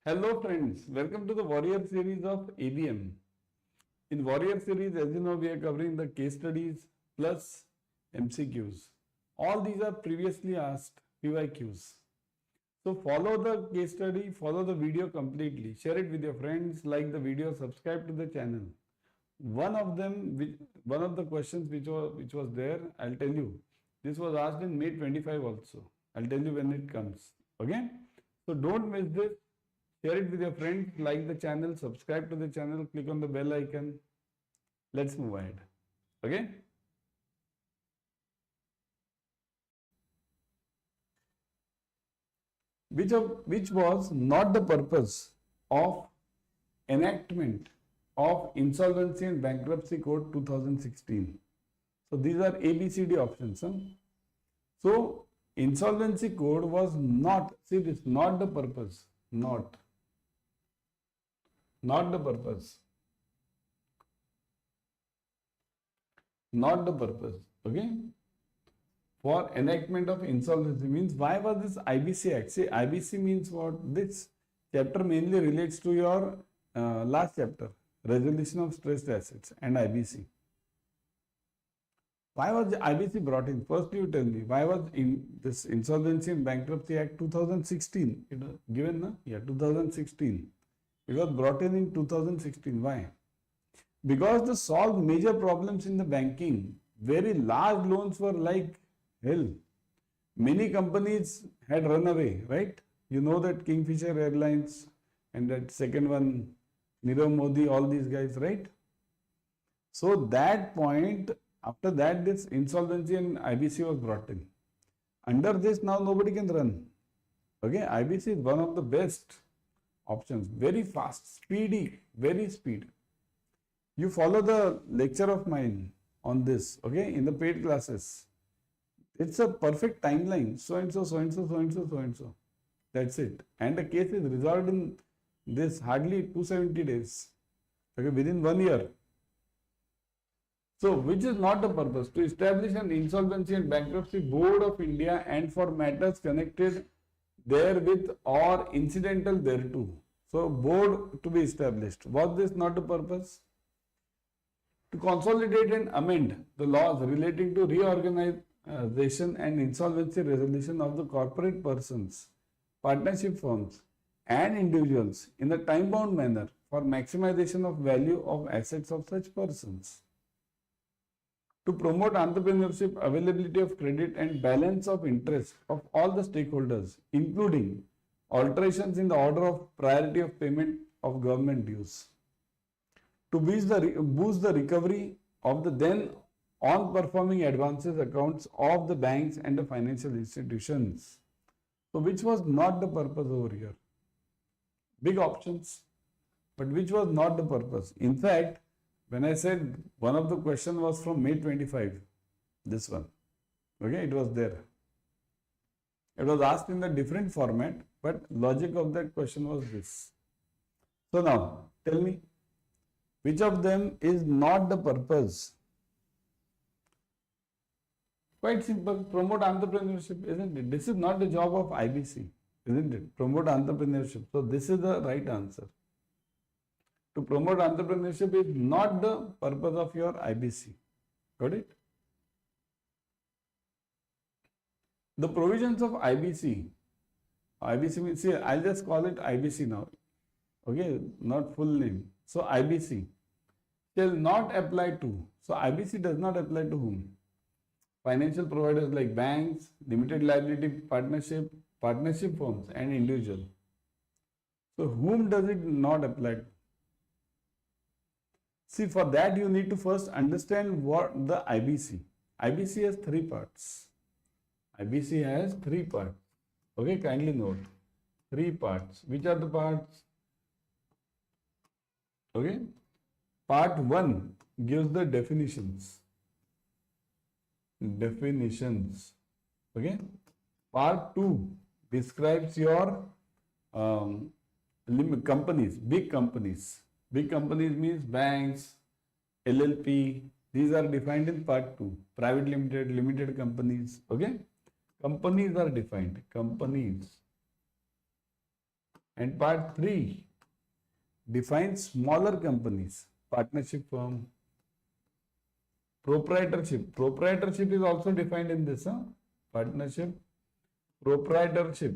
Hello friends, welcome to the Warrior series of ABM. In Warrior series, as you know, we are covering the case studies plus MCQs. All these are previously asked PYQs. So follow the case study, follow the video completely, share it with your friends, like the video, subscribe to the channel. One of the questions which was there, I'll tell you. This was asked in May 25 also. I'll tell you when it comes. Okay? So don't miss this. Share it with your friends, like the channel, subscribe to the channel, click on the bell icon. Let's move ahead. Okay? Which was not the purpose of enactment of Insolvency and Bankruptcy Code 2016. So these are ABCD options. So Insolvency Code was not, see this, not the purpose, not the purpose, okay, for enactment of insolvency. Means why was this IBC Act? See, IBC means what? This chapter mainly relates to your last chapter, resolution of stressed assets and IBC. Why was the IBC brought in? First you tell me, why was in this Insolvency and Bankruptcy Act 2016? It was given, na? Yeah, 2016. It was brought in 2016. Why? Because to solve major problems in the banking, very large loans were like hell. Many companies had run away, right? You know that Kingfisher Airlines and that second one, Nirav Modi, all these guys, right? So that point, after that, this insolvency and IBC was brought in. Under this, now nobody can run. Okay, IBC is one of the best options, very fast, speedy, very speed. You follow the lecture of mine on this, okay, in the paid classes. It's a perfect timeline, so and so, so and so, so and so, so and so. That's it. And the case is resolved in this hardly 270 days, okay, within 1 year. So, which is not the purpose? To establish an Insolvency and Bankruptcy Board of India and for matters connected therewith or incidental thereto. So, board to be established. Was this not the purpose? To consolidate and amend the laws relating to reorganization and insolvency resolution of the corporate persons, partnership firms and individuals in a time-bound manner for maximization of value of assets of such persons. To promote entrepreneurship, availability of credit and balance of interest of all the stakeholders, including alterations in the order of priority of payment of government dues. To boost the recovery of the then on-performing advances accounts of the banks and the financial institutions. So, which was not the purpose over here? Big options, but which was not the purpose? In fact, when I said one of the question was from May 25, this one, okay, it was there. It was asked in a different format, but logic of that question was this. So now, tell me, which of them is not the purpose? Quite simple, promote entrepreneurship, isn't it? This is not the job of IBC, isn't it? Promote entrepreneurship. So this is the right answer. To promote entrepreneurship is not the purpose of your IBC. Got it? The provisions of IBC means, see, I'll just call it IBC now. Okay, not full name. So IBC shall not apply to. So IBC does not apply to whom? Financial providers like banks, limited liability partnership firms and individual. So whom does it not apply to? See, for that you need to first understand what the IBC. IBC has 3 parts. IBC has 3 parts. Okay, kindly note. 3 parts. Which are the parts? Okay. Part 1 gives the definitions. Okay. Part 2 describes your companies, big companies. Big companies means banks, LLP. These are defined in part 2. Private limited, limited companies. Okay. Companies are defined. Companies. And part 3 defines smaller companies, partnership firm, proprietorship. Proprietorship is also defined in this, partnership, proprietorship,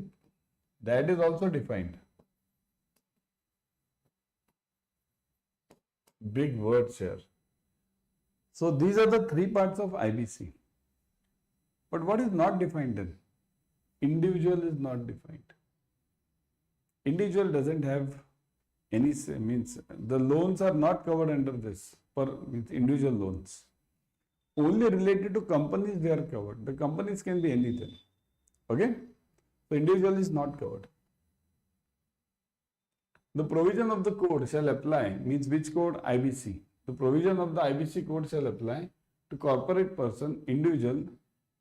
that is also defined. Big words here. So these are the 3 parts of IBC. But what is not defined then? Individual is not defined. Individual doesn't have any, means the loans are not covered under this, means individual loans. Only related to companies they are covered. The companies can be anything. Okay? So individual is not covered. The provision of the code shall apply, means which code? IBC. The provision of the IBC code shall apply to corporate person, individual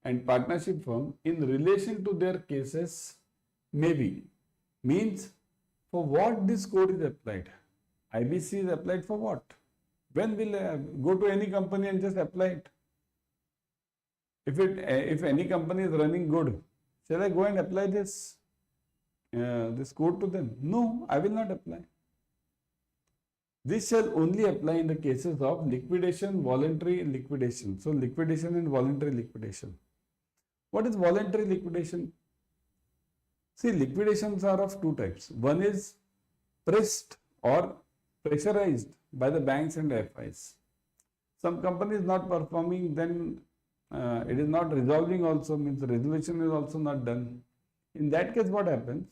and partnership firm in relation to their cases may be. Means for what this code is applied? IBC is applied for what? When will I go to any company and just apply it? If any company is running good, shall I go and apply this code to them? No, I will not apply. This shall only apply in the cases of liquidation, voluntary liquidation. So liquidation and voluntary liquidation. What is voluntary liquidation? See, liquidations are of 2 types. One is pressed or pressurized by the banks and FIs. Some company is not performing, then it is not resolving also, means the resolution is also not done. In that case, what happens?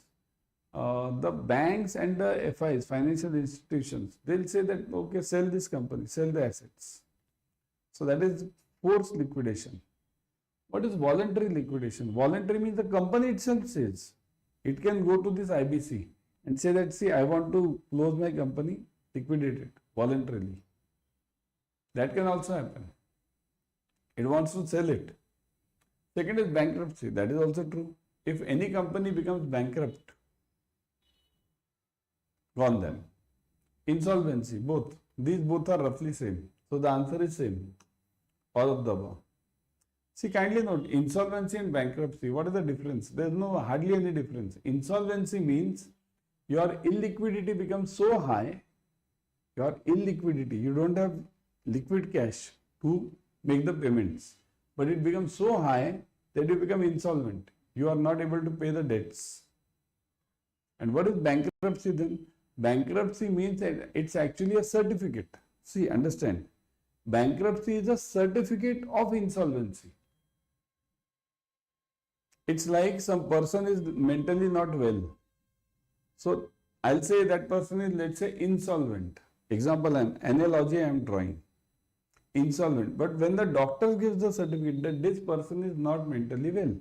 The banks and the FIs, financial institutions, they'll say that, okay, sell this company, sell the assets. So that is forced liquidation. What is voluntary liquidation? Voluntary means the company itself says, it can go to this IBC and say that, see, I want to close my company, liquidate it voluntarily. That can also happen. It wants to sell it. Second is bankruptcy. That is also true. If any company becomes bankrupt, gone then. Insolvency, both. These both are roughly same. So the answer is same. All of the above. See, kindly note, insolvency and bankruptcy, what is the difference? There is hardly any difference. Insolvency means your illiquidity becomes so high, you don't have liquid cash to make the payments, but it becomes so high that you become insolvent. You are not able to pay the debts. And what is bankruptcy then? Bankruptcy means that it's actually a certificate. See, understand, bankruptcy is a certificate of insolvency. It's like some person is mentally not well. So I'll say that person is, let's say, insolvent. Example, analogy I am drawing. Insolvent. But when the doctor gives the certificate that this person is not mentally well,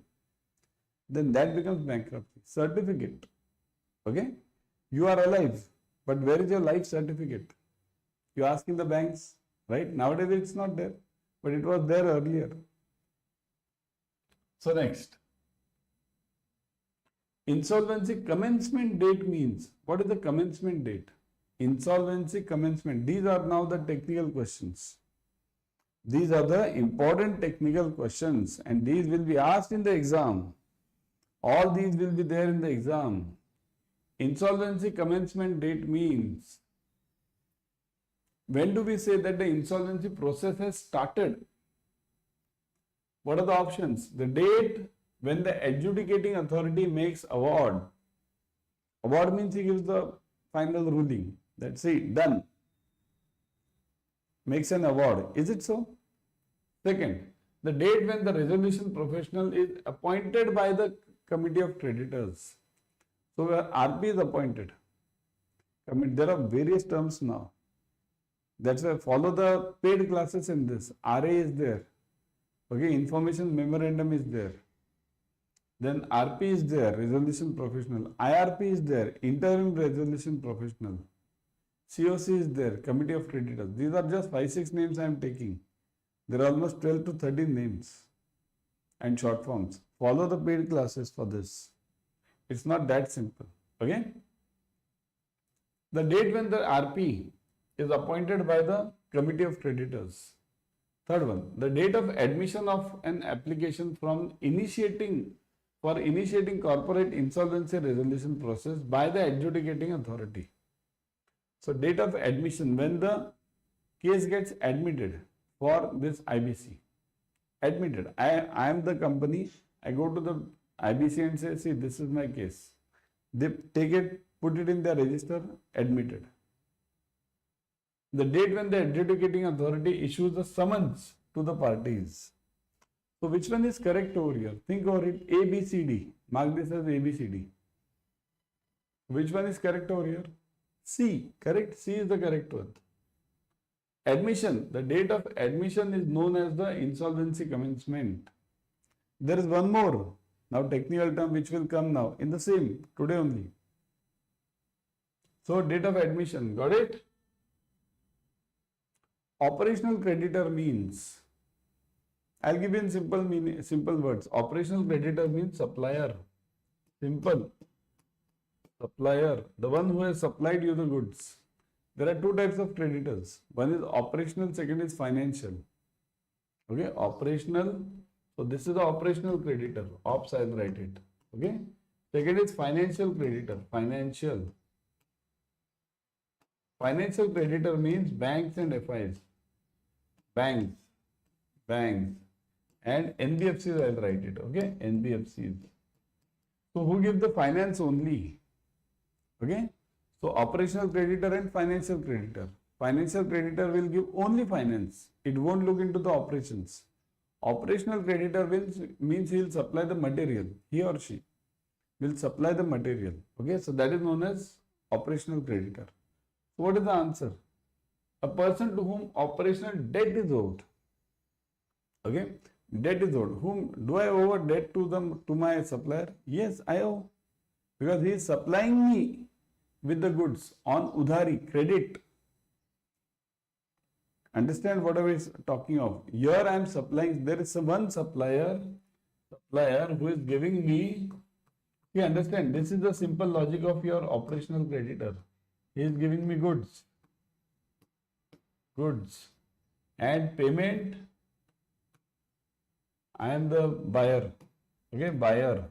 then that becomes bankruptcy. Certificate. Okay? You are alive, but where is your life certificate? You ask in the banks, right? Nowadays it's not there, but it was there earlier. So next. Insolvency commencement date means, what is the commencement date? Insolvency commencement. These are now the technical questions. These are the important technical questions and these will be asked in the exam. All these will be there in the exam. Insolvency commencement date means, when do we say that the insolvency process has started? What are the options? The date when the adjudicating authority makes award. Award means he gives the final ruling. That's it, done. Makes an award. Is it so? Second, the date when the resolution professional is appointed by the committee of creditors. So where RP is appointed. There are various terms now. That's why follow the paid classes in this. RA is there. Okay, information memorandum is there. Then RP is there, resolution professional. IRP is there, interim resolution professional. COC is there, committee of creditors. These are just 5-6 names I am taking. There are almost 12 to 13 names and short forms. Follow the paid classes for this. It's not that simple. Okay? The date when the RP is appointed by the committee of creditors. Third one, the date of admission of an application from initiating for initiating corporate insolvency resolution process by the adjudicating authority. So date of admission, when the case gets admitted for this IBC. Admitted. I am the company. I go to the IBC and say, see, this is my case. They take it, put it in their register, admitted. The date when the adjudicating authority issues a summons to the parties. So which one is correct over here? Think over it. A, B, C, D. Mark this as A, B, C, D. Which one is correct over here? C. Correct. C is the correct one. Admission. The date of admission is known as the insolvency commencement. There is one more. Now technical term which will come now in the same today only. So date of admission. Got it? Operational creditor means, I'll give you in simple words. Operational creditor means supplier. Simple. Supplier. The one who has supplied you the goods. There are two types of creditors. One is operational, second is financial. Okay, operational. So this is the operational creditor. Ops, I'll write it. Okay. Second is financial creditor. Financial. Financial creditor means banks and FIs. Banks. And NBFCs, I'll write it. Okay. NBFCs. So who give the finance only? Okay. So operational creditor and financial creditor. Financial creditor will give only finance. It won't look into the operations. Operational creditor means he will supply the material. He or she will supply the material. Okay. So that is known as operational creditor. So what is the answer? A person to whom operational debt is owed. Okay. Debt is owed. Whom do I owe a debt to my supplier? Yes, I owe. Because he is supplying me with the goods on udhari, credit. Understand what I was talking of. Here I am supplying, there is one supplier who is giving me, you understand, this is the simple logic of your operational creditor. He is giving me goods and payment, I am the buyer. Okay, buyer.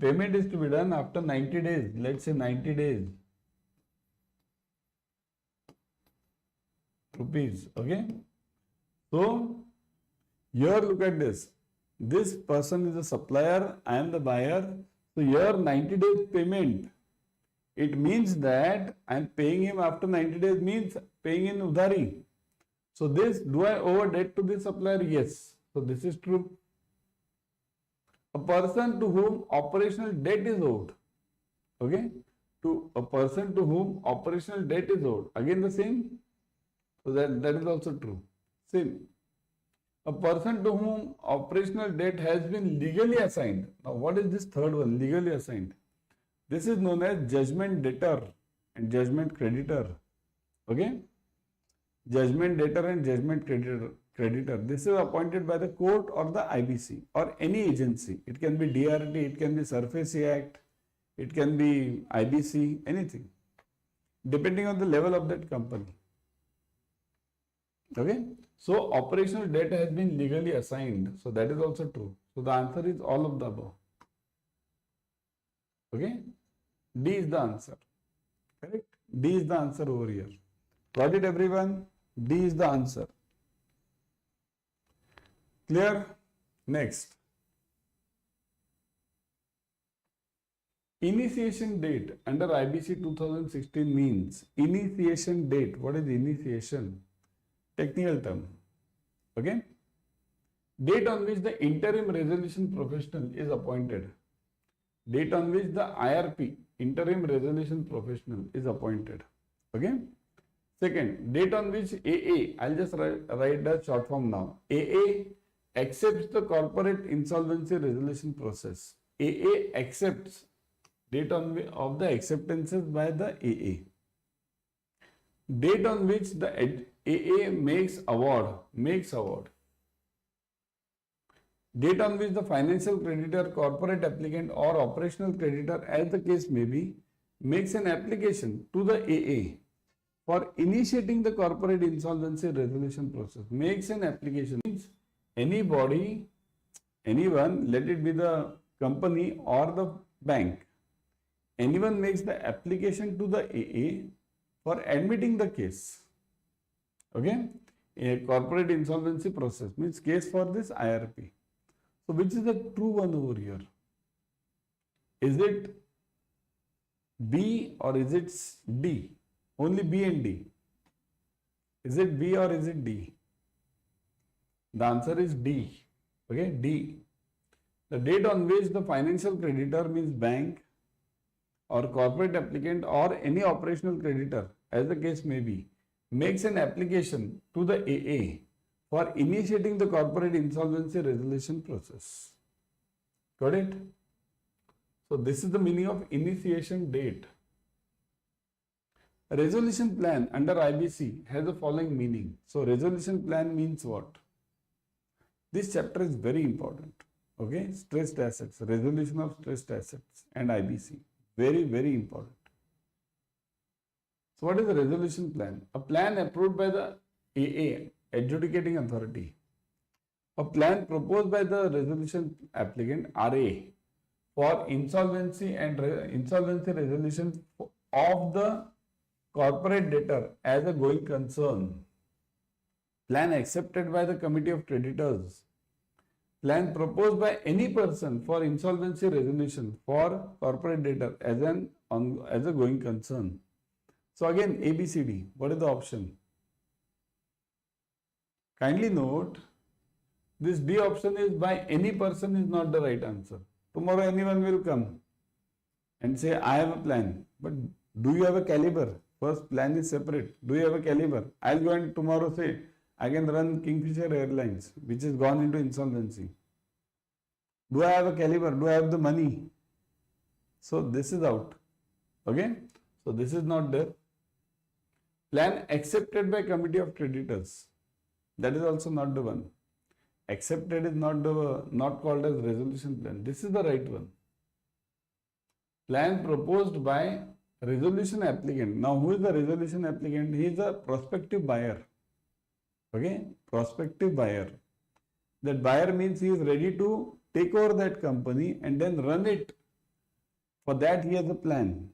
Payment is to be done after 90 days. Let's say 90 days. Rupees. Okay. So, here look at this. This person is a supplier. I am the buyer. So, here 90 days payment. It means that I am paying him after 90 days means paying in udhari. So, this, do I owe a debt to the supplier? Yes. So, this is true. A person to whom operational debt is owed. Okay. To a person to whom operational debt is owed. Again the same. So that is also true. Same. A person to whom operational debt has been legally assigned. Now what is this third one? Legally assigned. This is known as judgment debtor and judgment creditor. Okay. Judgment debtor and judgment creditor. This is appointed by the court or the IBC or any agency. It can be DRT, it can be Surface Act, it can be IBC, anything, depending on the level of that company. Okay. So operational debt has been legally assigned. So that is also true. So the answer is all of the above. Okay. D is the answer. Correct. D is the answer over here. Got it, everyone? D is the answer. Clear? Next. Initiation date under IBC 2016 means initiation date. What is initiation? Technical term. Okay. Date on which the interim resolution professional is appointed. Date on which the IRP, interim resolution professional, is appointed. Okay. Second, date on which AA, I'll just write the short form now. AA accepts the corporate insolvency resolution process. AA accepts. Date on of the acceptances by the AA. Date on which the AA makes award. Date on which the financial creditor, corporate applicant or operational creditor, as the case may be, makes an application to the AA for initiating the corporate insolvency resolution process. Makes an application means anybody anyone, let it be the company or the bank, anyone makes the application to the AA for admitting the case. Okay, a corporate insolvency process means case for this IRP. So which is the true one over here? Is it B or is it D? Only B and D. Is it B or is it D? The answer is D. Okay, D. The date on which the financial creditor means bank or corporate applicant or any operational creditor, as the case may be, makes an application to the AA for initiating the corporate insolvency resolution process. Got it? So this is the meaning of initiation date. A resolution plan under IBC has the following meaning. So resolution plan means what? This chapter is very important. Okay, stressed assets, resolution of stressed assets and IBC. Very, very important. So what is a resolution plan? A plan approved by the AA, adjudicating authority. A plan proposed by the resolution applicant, RA, for insolvency and insolvency resolution of the corporate debtor as a going concern. Plan accepted by the committee of creditors. Plan proposed by any person for insolvency resolution for corporate debtor as a going concern. So again, ABCD, what is the option? Kindly note, this D option is by any person is not the right answer. Tomorrow anyone will come and say, I have a plan, but do you have a caliber? First, plan is separate. Do you have a caliber? I'll go and tomorrow say, I can run Kingfisher Airlines, which has gone into insolvency. Do I have a caliber? Do I have the money? So this is out. Okay? So this is not there. Plan accepted by committee of creditors. That is also not the one. Accepted is not called as resolution plan. This is the right one. Plan proposed by resolution applicant. Now who is the resolution applicant? He is a prospective buyer. Okay? Prospective buyer. That buyer means he is ready to take over that company and then run it. For that he has a plan.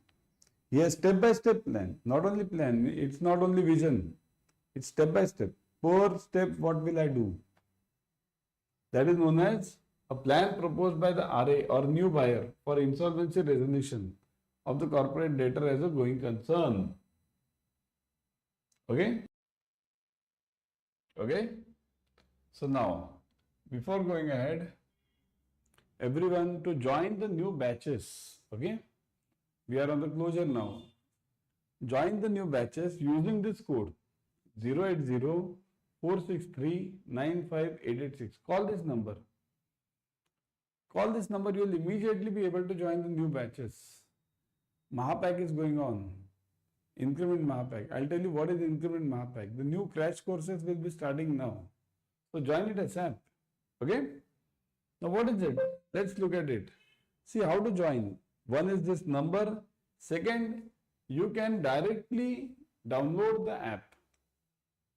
He has step-by-step plan. Not only plan, it's not only vision. It's step-by-step. Per step, what will I do? That is known as a plan proposed by the RA or new buyer for insolvency resolution of the corporate debtor as a going concern. Okay? Okay? So now, before going ahead, everyone to join the new batches. Okay? We are on the closure now. Join the new batches using this code 080-463-95886. Call this number. Call this number, you will immediately be able to join the new batches. Mahapack is going on. Increment Mahapack. I'll tell you what is Increment Mahapack. The new crash courses will be starting now. So join it ASAP. Okay? Now what is it? Let's look at it. See how to join. One is this number. Second, you can directly download the app.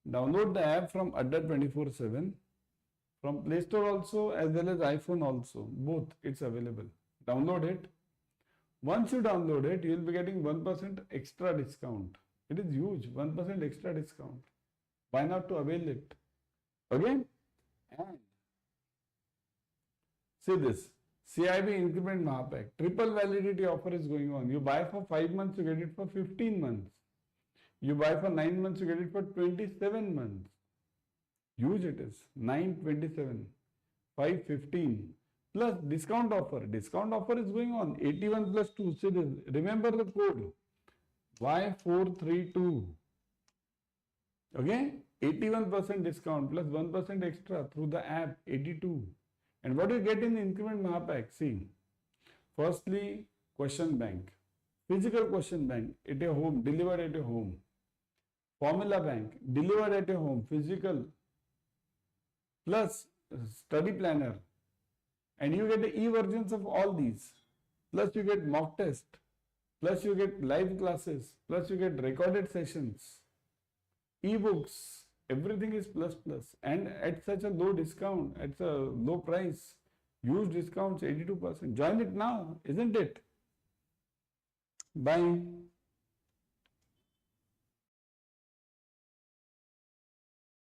Download the app from Adda 24/7. From Play Store also as well as iPhone also. Both it's available. Download it. Once you download it, you will be getting 1% extra discount. It is huge. 1% extra discount. Why not to avail it? Okay? And see this. CIB Increment Mahapack. Triple validity offer is going on. You buy for 5 months, you get it for 15 months. You buy for 9 months, you get it for 27 months. Huge it is. 9, 27, 5, 15. Plus discount offer. Discount offer is going on. 81 plus 2. See this. Remember the code. Y432. Okay? 81% discount plus 1% extra through the app. 82. And what do you get in Increment Mahapack? See. Firstly, question bank. Physical question bank at your home, delivered at your home. Formula bank, delivered at your home, physical. Plus study planner. And you get the e-versions of all these. Plus you get mock test. Plus you get live classes. Plus you get recorded sessions. E-books. Everything is plus plus. And at such a low discount, at a low price. Huge discounts, 82%. Join it now, isn't it? Bye.